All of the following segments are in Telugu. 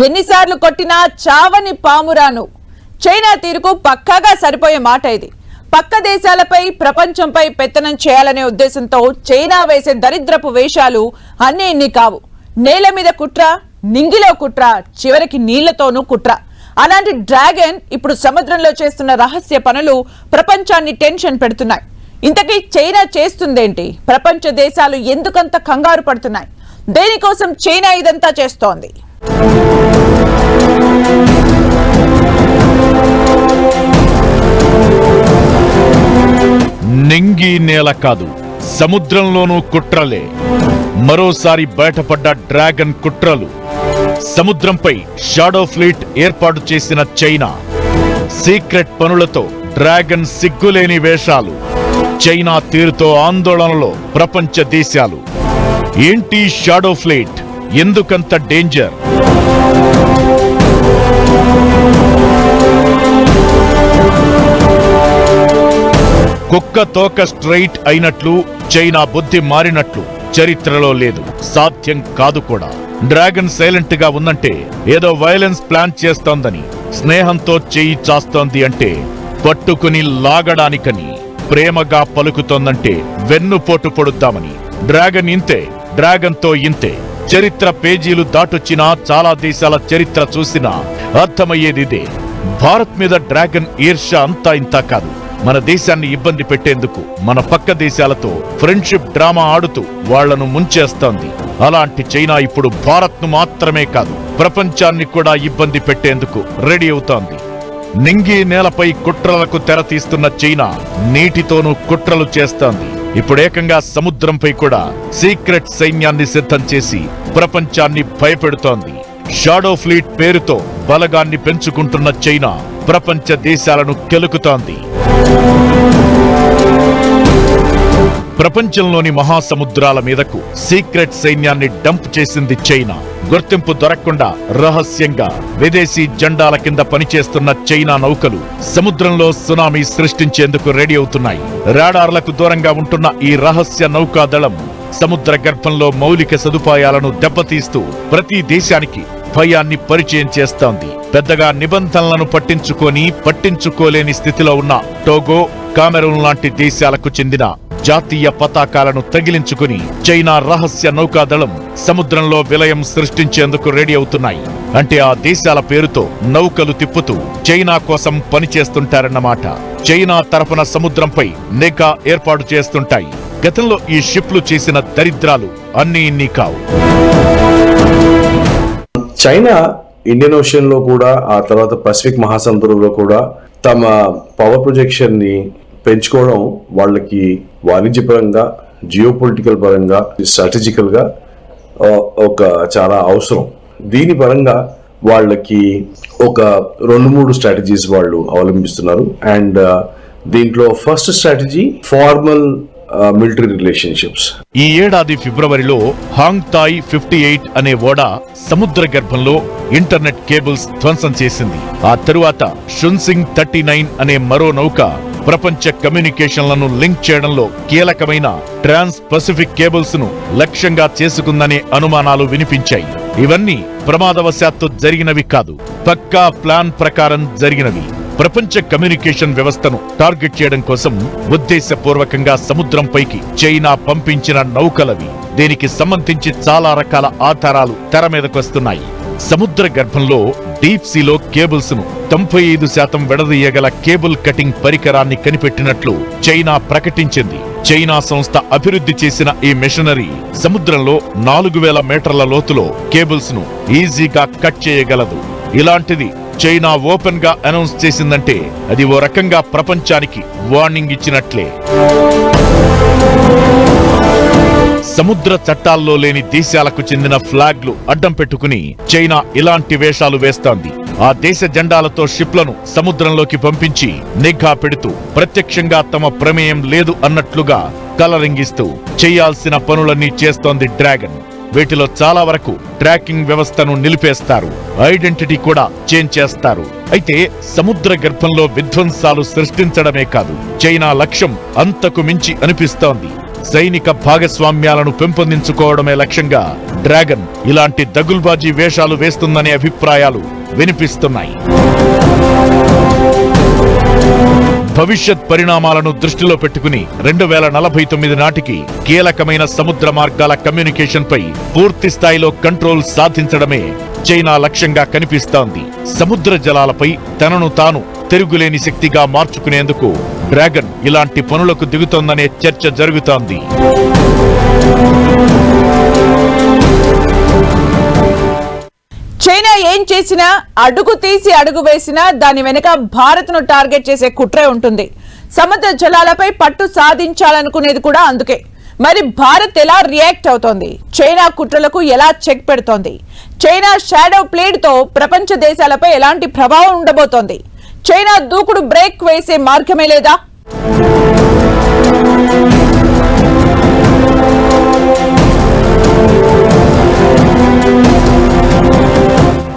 ఎన్నిసార్లు కొట్టినా చావని పామురాను. చైనా తీరుకు పక్కాగా సరిపోయే మాట ఇది. పక్క దేశాలపై ప్రపంచంపై పెత్తనం చేయాలనే ఉద్దేశంతో చైనా వేసే దరిద్రపు వేషాలు అన్నీ ఇన్ని కావు. నేల మీద కుట్ర, నింగిలో కుట్ర, చివరికి నీళ్లతోనూ కుట్ర. అలాంటి డ్రాగన్ ఇప్పుడు సముద్రంలో చేస్తున్న రహస్య పనులు ప్రపంచాన్ని టెన్షన్ పెడుతున్నాయి. ఇంతకీ చైనా చేస్తుందేంటి? ప్రపంచ దేశాలు ఎందుకంత కంగారు పడుతున్నాయి? దేనికోసం చైనా ఇదంతా చేస్తోంది? నింగి నేల కాదు, సముద్రంలోనూ కుట్రలే. మరోసారి బయటపడ్డ డ్రాగన్ కుట్రలు. సముద్రంపై షాడో ఫ్లీట్ ఏర్పాటు చేసిన చైనా. సీక్రెట్ పనులతో డ్రాగన్ సిగ్గులేని వేషాలు. చైనా తీరుతో ఆందోళనలో ప్రపంచ దేశాలు. ఏంటి షాడో ఫ్లీట్? ఎందుకంత డేంజర్? కుక్క తోక స్ట్రైట్ అయినట్లు చైనా బుద్ధి మారినట్లు చరిత్రలో లేదు, సాధ్యం కాదు కూడా. డ్రాగన్ సైలెంట్ గా ఉందంటే ఏదో వైలెన్స్ ప్లాన్ చేస్తోందని, స్నేహంతో చేయి చాస్తోంది అంటే పట్టుకుని లాగడానికని, ప్రేమగా పలుకుతోందంటే వెన్నుపోటు పొడుద్దామని. డ్రాగన్ ఇంతే, డ్రాగన్ తో ఇంతే. చరిత్ర పేజీలు దాటొచ్చినా, చాలా దేశాల చరిత్ర చూసినా అర్థమయ్యేదిదే. భారత్ మీద డ్రాగన్ ఈర్ష్య అంతా ఇంతా కాదు. మన దేశాన్ని ఇబ్బంది పెట్టేందుకు మన పక్క దేశాలతో ఫ్రెండ్షిప్ డ్రామా ఆడుతూ వాళ్లను ముంచేస్తోంది. అలాంటి చైనా ఇప్పుడు భారత్ ను మాత్రమే కాదు, ప్రపంచాన్ని కూడా ఇబ్బంది పెట్టేందుకు రెడీ అవుతోంది. నింగి నేలపై కుట్రలకు తెరతీస్తున్న చైనా నీటితోనూ కుట్రలు చేస్తోంది. ఇప్పుడేకంగా సముద్రంపై కూడా సీక్రెట్ సైన్యాన్ని సిద్ధం చేసి ప్రపంచాన్ని భయపెడుతోంది. షాడో ఫ్లీట్ పేరుతో బలగాన్ని పెంచుకుంటున్న చైనా ప్రపంచ దేశాలను కెలుకుతోంది. ప్రపంచంలోని మహాసముద్రాల మీదకు సీక్రెట్ సైన్యాన్ని డంప్ చేసింది చైనా. గుర్తింపు దొరకకుండా రహస్యంగా విదేశీ జెండాల కింద పనిచేస్తున్న చైనా నౌకలు సముద్రంలో సునామీ సృష్టించేందుకు రెడీ అవుతున్నాయి. రాడార్లకు దూరంగా ఉంటున్న ఈ రహస్య నౌకాదళం సముద్ర గర్భంలో మౌలిక సదుపాయాలను దెబ్బతీస్తూ ప్రతి దేశానికి భయాన్ని పరిచయం చేస్తోంది. పెద్దగా నిబంధనలను పట్టించుకోలేని స్థితిలో ఉన్న టోగో, కామెరూన్ లాంటి దేశాలకు చెందిన జాతీయ పతాకాలను తగిలించుకుని చైనా రహస్య నౌకాదళం సముద్రంలో విలయం సృష్టించేందుకు రెడీ అవుతున్నాయి. అంటే ఆ దేశాల పేరుతో నౌకలు తిప్పుతూ చైనా కోసం పనిచేస్తుంటారన్నమాట. చైనా తరపున సముద్రంపై నిఘా ఏర్పాటు చేస్తుంటాయి. గతంలో ఈ షిప్లు చేసిన దరిద్రాలు అన్నీ ఇన్ని కావు. చైనా ఇండియన్ ఓషన్ లో కూడా, ఆ తర్వాత పసిఫిక్ మహాసముద్రంలో కూడా తమ పవర్ ప్రొజెక్షన్ ని పెంచుకోవడం వాళ్ళకి వాణిజ్యపరంగా, జియోపొలిటికల్ పరంగా, స్ట్రాటజికల్ గా ఒక చాలా అవసరం. దీని పరంగా వాళ్ళకి ఒక 2-3 స్ట్రాటజీస్ వాళ్ళు అవలంబిస్తున్నారు. అండ్ దీంట్లో first strategy formal military relationships. ఈ ఏడాది ఫిబ్రవరిలో హాంగ్ తాయ్ 58 అనే ఓడ సముద్ర గర్భంలో ఇంటర్నెట్ కేబుల్స్ ధ్వంసం చేసింది. ఆ తరువాత షున్సింగ్ 39 అనే మరో నౌక ప్రపంచ కమ్యూనికేషన్లను లింక్ చేయడంలో కీలకమైన ట్రాన్స్ పసిఫిక్ కేబుల్స్ ను లక్ష్యంగా చేసుకుందనే అనుమానాలు వినిపించాయి. ఇవన్నీ ప్రమాదవశాత్తు జరిగినవి కాదు, పక్కా ప్లాన్ ప్రకారం జరిగినవి. ప్రపంచ కమ్యూనికేషన్ వ్యవస్థను టార్గెట్ చేయడం కోసం ఉద్దేశపూర్వకంగా సముద్రంపైకి చైనా పంపించిన నౌకలవి. దీనికి సంబంధించి చాలా రకాల ఆధారాలు తెర మీదకొస్తున్నాయి. సముద్ర గర్భంలో డీప్ సీలో కేబుల్స్ ను 95% విడదీయగల కేబుల్ కటింగ్ పరికరాన్ని కనిపెట్టినట్లు చైనా ప్రకటించింది. చైనా సంస్థ అభివృద్ధి చేసిన ఈ మెషినరీ సముద్రంలో 4000 మీటర్ల లోతులో కేబుల్స్ ను ఈజీగా కట్ చేయగలదు. ఇలాంటిది చైనా ఓపెన్ గా అనౌన్స్ చేసిందంటే అది ఓ రకంగా ప్రపంచానికి వార్నింగ్ ఇచ్చినట్లే. సముద్ర చట్టాల్లో లేని దేశాలకు చెందిన ఫ్లాగ్లు అడ్డం పెట్టుకుని చైనా ఇలాంటి వేషాలు వేస్తోంది. ఆ దేశ జెండాలతో షిప్లను సముద్రంలోకి పంపించి నిఘా పెడుతూ ప్రత్యక్షంగా తమ ప్రమేయం లేదు అన్నట్లుగా కలరింగిస్తూ చేయాల్సిన పనులన్నీ చేస్తోంది డ్రాగన్. వీటిలో చాలా వరకు ట్రాకింగ్ వ్యవస్థను నిలిపేస్తారు, ఐడెంటిటీ కూడా చేంజ్ చేస్తారు. అయితే సముద్ర గర్భంలో విధ్వంసాలు సృష్టించడమే కాదు, చైనా లక్ష్యం అంతకు మించి అనిపిస్తోంది. సైనిక భాగస్వామ్యాలను పెంపొందించుకోవడమే లక్ష్యంగా డ్రాగన్ ఇలాంటి దగుల్బాజీ వేషాలు వేస్తుందనే అభిప్రాయాలు వినిపిస్తున్నాయి. భవిష్యత్ పరిణామాలను దృష్టిలో పెట్టుకుని 2049 నాటికి కీలకమైన సముద్ర మార్గాల కమ్యూనికేషన్ పై పూర్తి స్థాయిలో కంట్రోల్ సాధించడమే చైనా లక్ష్యంగా కనిపిస్తోంది. సముద్ర జలాలపై తనను తాను తిరుగులేని శక్తిగా మార్చుకునేందుకు డ్రాగన్ ఇలాంటి పనులకు దిగుతోందనే చర్చ జరుగుతోంది. చైనా ఏం చేసినా, అడుగు తీసి అడుగు వేసినా దాని వెనుక భారత్ ను టార్గెట్ చేసే కుట్రే ఉంటుంది. సముద్ర జలాలపై పట్టు సాధించాలనుకునేది కూడా అందుకే. మరి భారత్ ఎలా రియాక్ట్ అవుతోంది? చైనా కుట్రలకు ఎలా చెక్ పెడుతోంది? చైనా షాడో ప్లేడ్ తో ప్రపంచ దేశాలపై ఎలాంటి ప్రభావం ఉండబోతోంది? చైనా దూకుడు బ్రేక్ వేసే మార్గమే లేదా?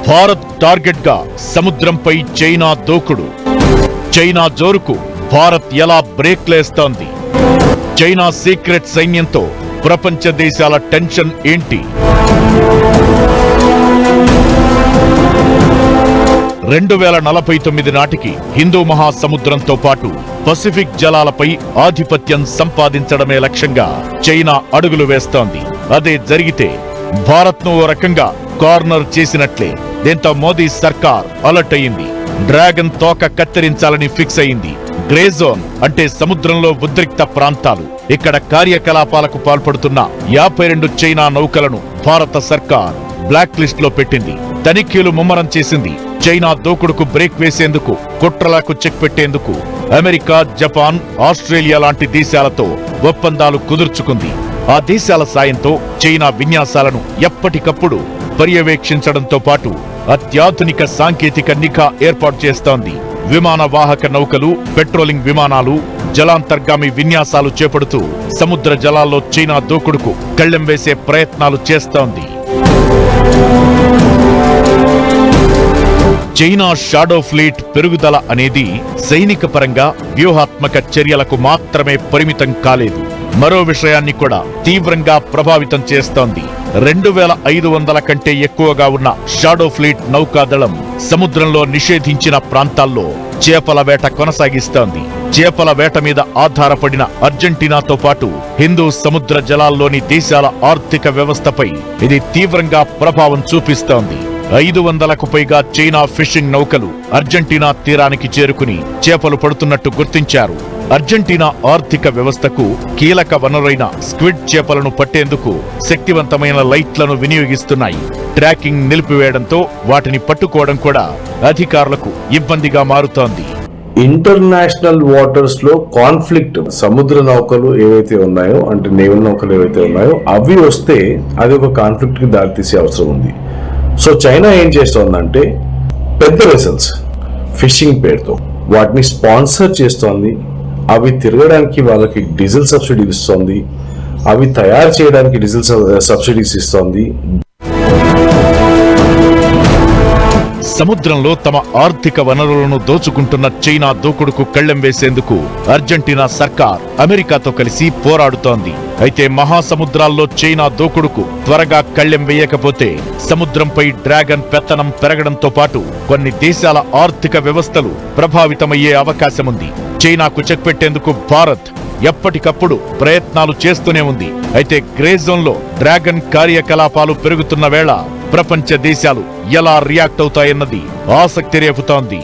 భారత్ టార్గెట్ గా సముద్రంపై చైనా దూకుడు. చైనా జోరుకు భారత్ ఎలా బ్రేక్లేస్తోంది? చైనా సీక్రెట్ సైన్యంతో ప్రపంచ దేశాల టెన్షన్ ఏంటి? 2049 నాటికి హిందూ మహాసముద్రంతో పాటు పసిఫిక్ జలాలపై ఆధిపత్యం సంపాదించడమే లక్ష్యంగా చైనా అడుగులు వేస్తోంది. అదే జరిగితే భారత్ను ఓ రకంగా కార్నర్ చేసినట్లే. దీంతో మోదీ సర్కార్ అలర్ట్ అయింది. డ్రాగన్ తోక కత్తిరించాలని ఫిక్స్ అయింది. గ్రే జోన్ అంటే సముద్రంలో ఉద్రిక్త ప్రాంతాలు. ఇక్కడ కార్యకలాపాలకు పాల్పడుతున్న 52 చైనా నౌకలను భారత సర్కార్ బ్లాక్ లిస్ట్ లో పెట్టింది. తనిఖీలు ముమ్మరం చేసింది. చైనా దూకుడుకు బ్రేక్ వేసేందుకు, కుట్రలకు చెక్ పెట్టేందుకు అమెరికా, జపాన్, ఆస్ట్రేలియా లాంటి దేశాలతో ఒప్పందాలు కుదుర్చుకుంది. ఆ దేశాల సాయంతో చైనా విన్యాసాలను ఎప్పటికప్పుడు పర్యవేక్షించడంతో పాటు అత్యాధునిక సాంకేతిక నిఘా ఏర్పాటు చేస్తోంది. విమాన వాహక నౌకలు, పెట్రోలింగ్ విమానాలు, జలాంతర్గామి విన్యాసాలు చేపడుతూ సముద్ర జలాల్లో చైనా దూకుడుకు కళ్లెం వేసే ప్రయత్నాలు చేస్తోంది. చైనా షాడో ఫ్లీట్ పెరుగుదల అనేది సైనిక పరంగా వ్యూహాత్మక చర్యలకు మాత్రమే పరిమితం కాలేదు. మరో విషయాన్ని కూడా తీవ్రంగా ప్రభావితం చేస్తోంది. 2500 కంటే ఎక్కువగా ఉన్న షాడో ఫ్లీట్ నౌకాదళం సముద్రంలో నిషేధించిన ప్రాంతాల్లో చేపల వేట కొనసాగిస్తోంది. చేపల వేట మీద ఆధారపడిన అర్జెంటీనాతో పాటు హిందూ సముద్ర జలాల్లోని దేశాల ఆర్థిక వ్యవస్థపై ఇది తీవ్రంగా ప్రభావం చూపిస్తోంది. 500కు పైగా చైనా ఫిషింగ్ నౌకలు అర్జెంటీనా తీరానికి చేరుకుని చేపలు పడుతున్నట్టు గుర్తించారు. అర్జెంటీనా ఆర్థిక వ్యవస్థకు కీలక వనరైన స్క్విడ్ చేపలను పట్టేందుకు శక్తివంతమైన లైట్లను వినియోగిస్తున్నాయి. ట్రాకింగ్ నిలిపివేయడంతో వాటిని పట్టుకోవడం కూడా అధికారులకు ఇబ్బందిగా మారుతోంది. ఇంటర్నేషనల్ వాటర్స్ లో కాన్ఫ్లిక్ట్, సముద్ర నౌకలు ఏవైతే ఉన్నాయో, అంటే నేవల్ నౌకలు ఏవైతే ఉన్నాయో అవి వస్తే అది ఒక కాన్ఫ్లిక్ట్ కి దారితీసే అవసరం ఉంది. సో చైనా ఏం చేస్తోందంటే పెద్ద వెసల్స్ ఫిషింగ్ పేరుతో వాటిని స్పాన్సర్ చేస్తోంది. అవి తిరగడానికి వాళ్ళకి డీజిల్ సబ్సిడీ ఇస్తోంది. అవి తయారు చేయడానికి డీజిల్ సబ్సిడీస్ ఇస్తోంది. సముద్రంలో తమ ఆర్థిక వనరులను దోచుకుంటున్న చైనా దూకుడుకు కళ్లెం వేసేందుకు అర్జెంటీనా సర్కార్ అమెరికాతో కలిసి పోరాడుతోంది. అయితే మహాసముద్రాల్లో చైనా దూకుడుకు త్వరగా కళ్లెం వేయకపోతే సముద్రంపై డ్రాగన్ పెత్తనం పెరగడంతో పాటు కొన్ని దేశాల ఆర్థిక వ్యవస్థలు ప్రభావితమయ్యే అవకాశముంది. చైనాకు చెక్ పెట్టేందుకు భారత్ ఎప్పటికప్పుడు ప్రయత్నాలు చేస్తూనే ఉంది. అయితే గ్రే జోన్లో డ్రాగన్ కార్యకలాపాలు పెరుగుతున్న వేళ ప్రపంచ దేశాలు ఎలా రియాక్ట్ అవుతాయన్నది ఆసక్తి రేపుతోంది.